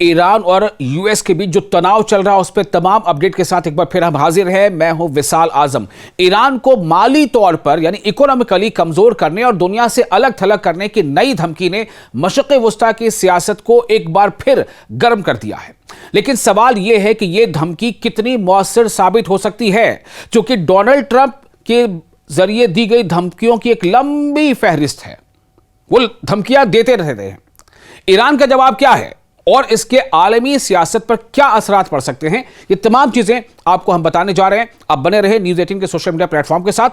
Iran और US के बीच जो तनाव चल रहा है उस पर तमाम अपडेट के साथ एक बार फिर हम हाजिर हैं। मैं हूं विशाल आजम। ईरान को माली तौर पर यानी इकोनॉमिकली कमजोर करने और दुनिया से अलग थलग करने की नई धमकी ने मशरिक़ वुस्ता की सियासत को एक बार फिर गर्म कर दिया है। लेकिन सवाल यह है कि यह धमकी कितनी मौसर साबित हो सकती है, क्योंकि डोनाल्ड ट्रंप के जरिए दी गई धमकियों की एक लंबी फहरिस्त है। वो धमकियां देते रहते हैं। ईरान का जवाब क्या है और इसके आलमी सियासत पर क्या असरात पड़ सकते हैं, ये तमाम चीजें आपको हम बताने जा रहे हैं। आप बने रहे न्यूज़ 18 के सोशल मीडिया प्लेटफॉर्म के साथ।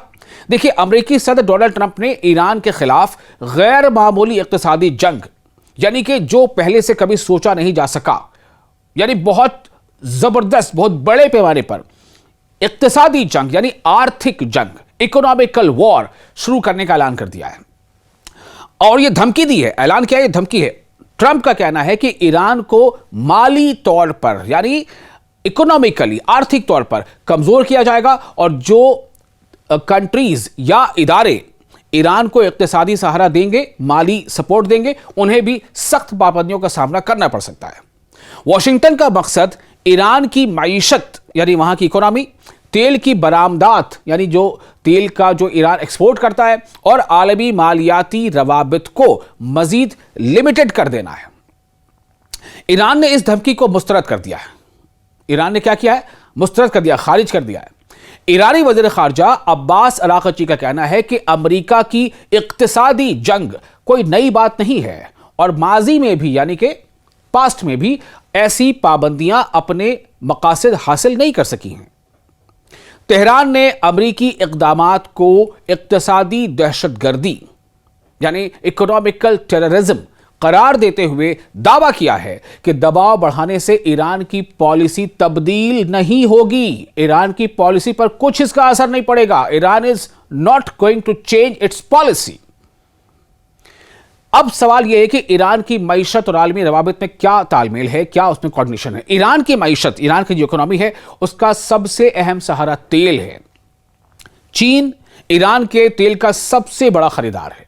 देखिए, अमेरिकी सदर डोनाल्ड ट्रंप ने ईरान के खिलाफ गैर मामूली इक्तिसादी जंग, यानी कि जो पहले से कभी सोचा नहीं जा सका, यानी बहुत जबरदस्त, बहुत बड़े पैमाने पर इक्तिसादी जंग यानी आर्थिक जंग, इकोनॉमिकल वॉर शुरू करने का ऐलान कर दिया है। और यह धमकी दी है। ऐलान क्या है? यह धमकी है। ट्रंप का कहना है कि ईरान को माली तौर पर यानी इकोनॉमिकली, आर्थिक तौर पर कमजोर किया जाएगा और जो कंट्रीज या इदारे ईरान को इक्तिसादी सहारा देंगे, माली सपोर्ट देंगे, उन्हें भी सख्त पाबंदियों का सामना करना पड़ सकता है। वॉशिंगटन का मकसद ईरान की मईशत यानी वहां की इकोनॉमी, तेल की बरामदात यानी जो तेल का जो ईरान एक्सपोर्ट करता है, और आलमी मालियाती रवाबित को मजीद लिमिटेड कर देना है। ईरान ने इस धमकी को मुस्तरद कर दिया है। ईरान ने क्या किया है? मुस्तरद कर दिया, खारिज कर दिया है। ईरानी वज़ीर ख़ारजा अब्बास अराग़ची का कहना है कि अमेरिका की इक़्तिसादी जंग कोई नई बात नहीं है और माजी में भी यानी कि पास्ट में भी ऐसी पाबंदियां अपने मकासद हासिल नहीं कर सकी हैं। तेहरान ने अमरीकी इक़दामात को इक़्तिसादी दहशतगर्दी यानी इकोनॉमिकल टेररिज्म करार देते हुए दावा किया है कि दबाव बढ़ाने से ईरान की पॉलिसी तब्दील नहीं होगी। ईरान की पॉलिसी पर कुछ इसका असर नहीं पड़ेगा। Iran is not going to change its policy. अब सवाल यह है कि ईरान की मईशत और आलमी रवाबित में क्या तालमेल है, क्या उसमें कोऑर्डिनेशन है। ईरान की मईशत, ईरान की जो इकोनॉमी है, उसका सबसे अहम सहारा तेल है। चीन ईरान के तेल का सबसे बड़ा खरीदार है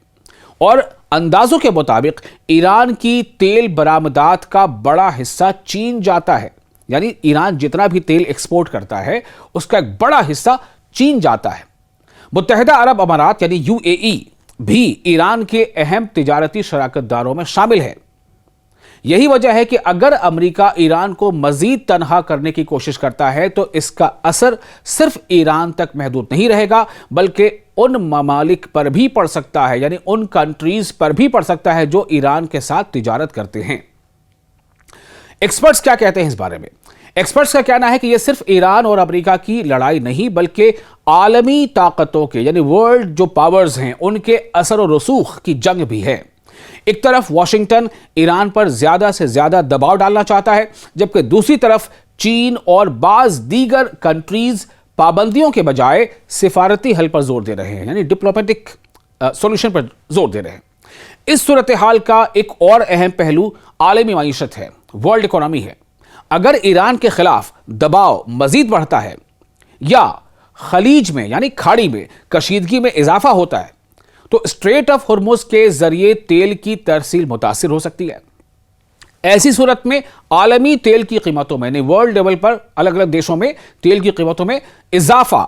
और अंदाजों के मुताबिक ईरान की तेल बरामदात का बड़ा हिस्सा चीन जाता है। यानी ईरान जितना भी तेल एक्सपोर्ट करता है उसका एक बड़ा हिस्सा चीन जाता है। मुत्तहिदा अरब अमारात यानी यूएई भी ईरान के अहम तिजारती शराकतदारों में शामिल है। यही वजह है कि अगर अमेरिका ईरान को मजीद तनहा करने की कोशिश करता है तो इसका असर सिर्फ ईरान तक महदूद नहीं रहेगा, बल्कि उन ममालिक पर भी पड़ सकता है, यानी उन कंट्रीज पर भी पड़ सकता है जो ईरान के साथ तिजारत करते हैं। एक्सपर्ट्स क्या कहते हैं इस बारे में? एक्सपर्ट्स का कहना है कि यह सिर्फ ईरान और अमेरिका की लड़ाई नहीं, बल्कि आलमी ताकतों के यानी वर्ल्ड जो पावर्स हैं उनके असर और रसूख की जंग भी है। एक तरफ वॉशिंगटन ईरान पर ज्यादा से ज्यादा दबाव डालना चाहता है, जबकि दूसरी तरफ चीन और बाज दीगर कंट्रीज पाबंदियों के बजाय सिफारती हल पर जोर दे रहे हैं, यानी डिप्लोमेटिक सॉल्यूशन पर जोर दे रहे हैं। इस सूरत हाल का एक और अहम पहलू आलमी मईशत है, वर्ल्ड इकोनॉमी है। अगर ईरान के खिलाफ दबाव मजीद बढ़ता है या खलीज में यानी खाड़ी में कशीदगी में इजाफा होता है तो स्ट्रेट ऑफ हुर्मुज के जरिए तेल की तरसील मुतासिर हो सकती है। ऐसी सूरत में आलमी तेल की कीमतों में यानी वर्ल्ड लेवल पर अलग अलग देशों में तेल की कीमतों में इजाफा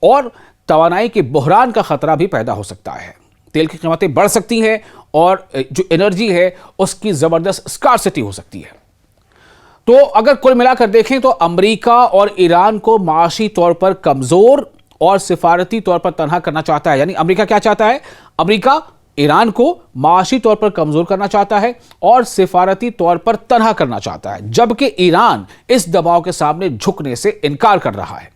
और तवानाई के बहरान का खतरा भी पैदा हो सकता है। तेल की कीमतें बढ़ सकती हैं और जो एनर्जी है उसकी जबरदस्त स्कार्सिटी हो सकती है। तो अगर कुल मिलाकर देखें तो अमेरिका और ईरान को माशी तौर पर कमजोर और सिफारती तौर पर तनहा करना चाहता है। यानी अमेरिका क्या चाहता है? अमेरिका ईरान को माशी तौर पर कमजोर करना चाहता है और सिफारती तौर पर तनहा करना चाहता है, जबकि ईरान इस दबाव के सामने झुकने से इनकार कर रहा है।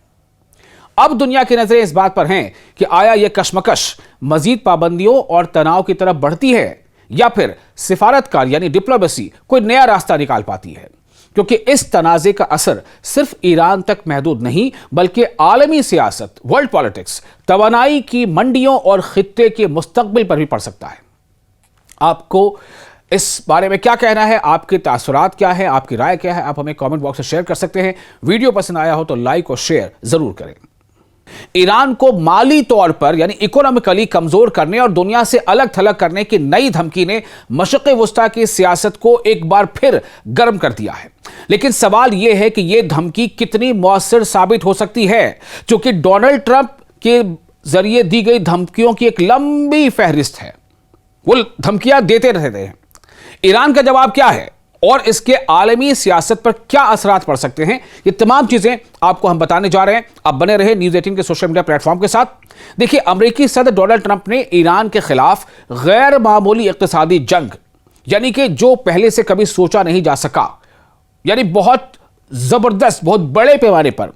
अब दुनिया की नजरें इस बात पर हैं कि आया यह कशमकश मजीद पाबंदियों और तनाव की तरफ बढ़ती है या फिर सिफारतकार यानी डिप्लोमेसी कोई नया रास्ता निकाल पाती है, क्योंकि इस तनाज़े का असर सिर्फ ईरान तक महदूद नहीं बल्कि आलमी सियासत, वर्ल्ड पॉलिटिक्स, तवानाई की मंडियों और खित्ते के मुस्तकबिल पर भी पड़ सकता है। आपको इस बारे में क्या कहना है? आपके तासुरात क्या है? आपकी राय क्या है? आप हमें कमेंट बॉक्स में शेयर कर सकते हैं। वीडियो पसंद आया हो तो लाइक और शेयर जरूर करें। ईरान को माली तौर पर यानी इकोनॉमिकली कमजोर करने और दुनिया से अलग थलग करने की नई धमकी ने मशरिक़ वुस्ता की सियासत को एक बार फिर गर्म कर दिया है। लेकिन सवाल यह है कि यह धमकी कितनी मौसर साबित हो सकती है, क्योंकि डोनाल्ड ट्रंप के जरिए दी गई धमकियों की एक लंबी फहरिस्त है। वो धमकियां देते रहते हैं। ईरान का जवाब क्या है और इसके आलमी सियासत पर क्या असरात पड़ सकते हैं, ये तमाम चीजें आपको हम बताने जा रहे हैं। आप बने रहे न्यूज़ 18 के सोशल मीडिया प्लेटफॉर्म के साथ। देखिए, अमेरिकी सदर डोनाल्ड ट्रंप ने ईरान के खिलाफ गैर मामूली इक्तिसादी जंग, यानी कि जो पहले से कभी सोचा नहीं जा सका, यानी बहुत जबरदस्त, बहुत बड़े पैमाने पर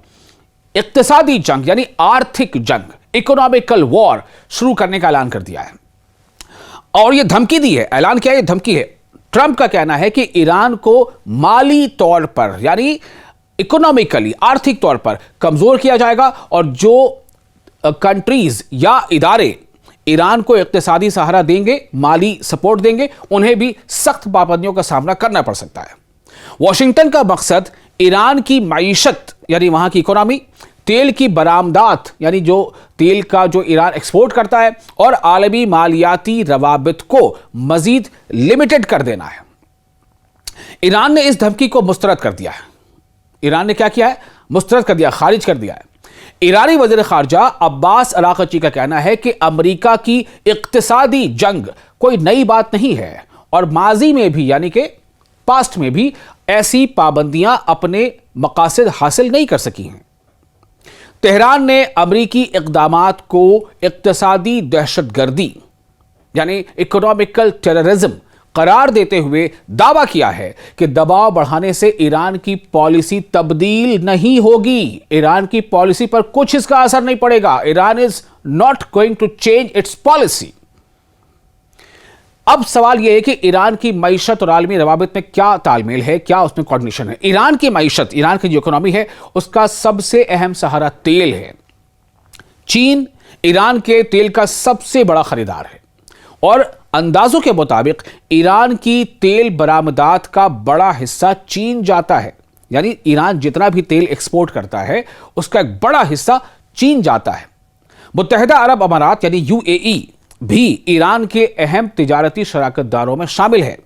इक्तिसादी जंग यानी आर्थिक जंग, इकोनॉमिकल वॉर शुरू करने का ऐलान कर दिया है। और यह धमकी दी है। ऐलान क्या है? यह धमकी है। ट्रंप का कहना है कि ईरान को माली तौर पर यानी इकोनॉमिकली, आर्थिक तौर पर कमजोर किया जाएगा और जो कंट्रीज या इदारे ईरान को इक्तिसादी सहारा देंगे, माली सपोर्ट देंगे, उन्हें भी सख्त पाबंदियों का सामना करना पड़ सकता है। वॉशिंगटन का मकसद ईरान की मईशत यानी वहां की इकोनॉमी, तेल की बरामदात यानी जो तेल का जो ईरान एक्सपोर्ट करता है, और आलमी मालियाती रवाबित को मजीद लिमिटेड कर देना है। ईरान ने इस धमकी को मुस्तरद कर दिया है। ईरान ने क्या किया है? मुस्तरद कर दिया, खारिज कर दिया है। ईरानी वज़ीर ख़ारजा अब्बास अराग़ची का कहना है कि अमेरिका की इक़्तिसादी जंग कोई नई बात नहीं है और माजी में भी यानी कि पास्ट में भी ऐसी पाबंदियां अपने मकासद हासिल नहीं कर सकी हैं। तेहरान ने अमरीकी इक़दामात को इक़्तिसादी दहशतगर्दी यानी इकोनॉमिकल टेररिज्म करार देते हुए दावा किया है कि दबाव बढ़ाने से ईरान की पॉलिसी तब्दील नहीं होगी। ईरान की पॉलिसी पर कुछ इसका असर नहीं पड़ेगा। Iran is not going to change its policy. अब सवाल यह है कि ईरान की मईशत और आलमी रवाबित में क्या तालमेल है, क्या उसमें कोऑर्डिनेशन है। ईरान की मईशत, ईरान की जो इकोनॉमी है, उसका सबसे अहम सहारा तेल है। चीन ईरान के तेल का सबसे बड़ा खरीदार है और अंदाजों के मुताबिक ईरान की तेल बरामदात का बड़ा हिस्सा चीन जाता है। यानी ईरान जितना भी तेल एक्सपोर्ट करता है उसका एक बड़ा हिस्सा चीन जाता है। मुत्तहिदा अरब अमारात यानी यूएई भी ईरान के अहम तिजारती शराकतदारों में शामिल है।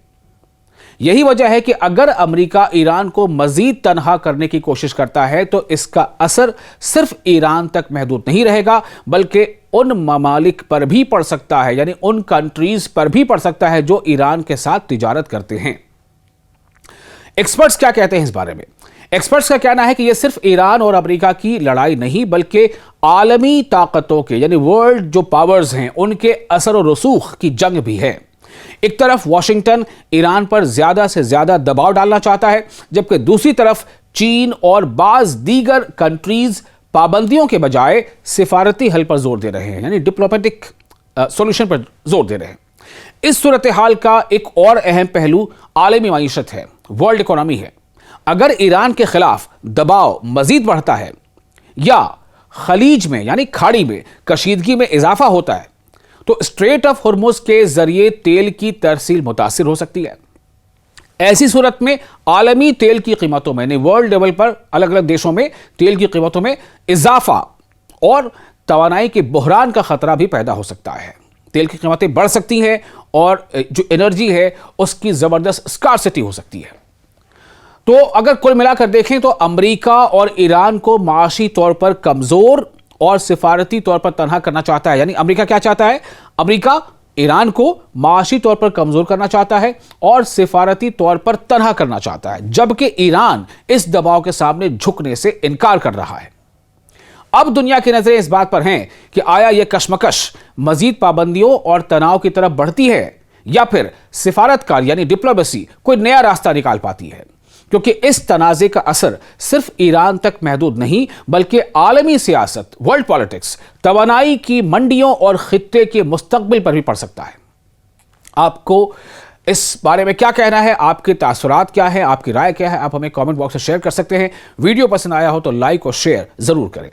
यही वजह है कि अगर अमेरिका ईरान को मजीद तनहा करने की कोशिश करता है तो इसका असर सिर्फ ईरान तक महदूद नहीं रहेगा, बल्कि उन ममालिक पर भी पड़ सकता है, यानी उन कंट्रीज पर भी पड़ सकता है जो ईरान के साथ तिजारत करते हैं। एक्सपर्ट्स क्या कहते हैं इस बारे में? एक्सपर्ट्स का कहना है कि यह सिर्फ ईरान और अमेरिका की लड़ाई नहीं, बल्कि आलमी ताकतों के यानी वर्ल्ड जो पावर्स हैं उनके असर और रसूख की जंग भी है। एक तरफ वॉशिंगटन ईरान पर ज्यादा से ज्यादा दबाव डालना चाहता है, जबकि दूसरी तरफ चीन और बाज दीगर कंट्रीज पाबंदियों के बजाय सिफारती हल पर जोर दे रहे हैं, यानी डिप्लोमेटिक सॉल्यूशन पर जोर दे रहे हैं। इस सूरत हाल का एक और अहम पहलू आलमी मईशत है, वर्ल्ड इकोनॉमी है। अगर ईरान के खिलाफ दबाव मजीद बढ़ता है या खलीज में यानी खाड़ी में कशीदगी में इजाफा होता है तो स्ट्रेट ऑफ हॉर्मुज के जरिए तेल की तरसील मुतासिर हो सकती है। ऐसी सूरत में आलमी तेल की कीमतों में, वर्ल्ड लेवल पर अलग अलग देशों में तेल की कीमतों में इजाफा और तवानाई के बहरान का खतरा भी पैदा हो सकता है। तेल की कीमतें बढ़ सकती हैं और जो एनर्जी है उसकी जबरदस्त स्कार्सिटी हो सकती है। तो अगर कुल मिलाकर देखें तो अमेरिका और ईरान को माशी तौर पर कमजोर और सिफारती तौर पर तनहा करना चाहता है। यानी अमेरिका क्या चाहता है? अमेरिका ईरान को माशी तौर पर कमजोर करना चाहता है और सिफारती तौर पर तनहा करना चाहता है, जबकि ईरान इस दबाव के सामने झुकने से इनकार कर रहा है। अब दुनिया की नजरें इस बात पर हैं कि आया यह कशमकश मजीद पाबंदियों और तनाव की तरफ बढ़ती है या फिर सिफारतकार यानी डिप्लोमेसी कोई नया रास्ता निकाल पाती है, क्योंकि इस तनाज़े का असर सिर्फ ईरान तक महदूद नहीं बल्कि आलमी सियासत, वर्ल्ड पॉलिटिक्स, तवानाई की मंडियों और खित्ते के मुस्तकबिल पर भी पड़ सकता है। आपको इस बारे में क्या कहना है? आपके तासुरात क्या है? आपकी राय क्या है? आप हमें कमेंट बॉक्स में शेयर कर सकते हैं। वीडियो पसंद आया हो तो लाइक और शेयर जरूर करें।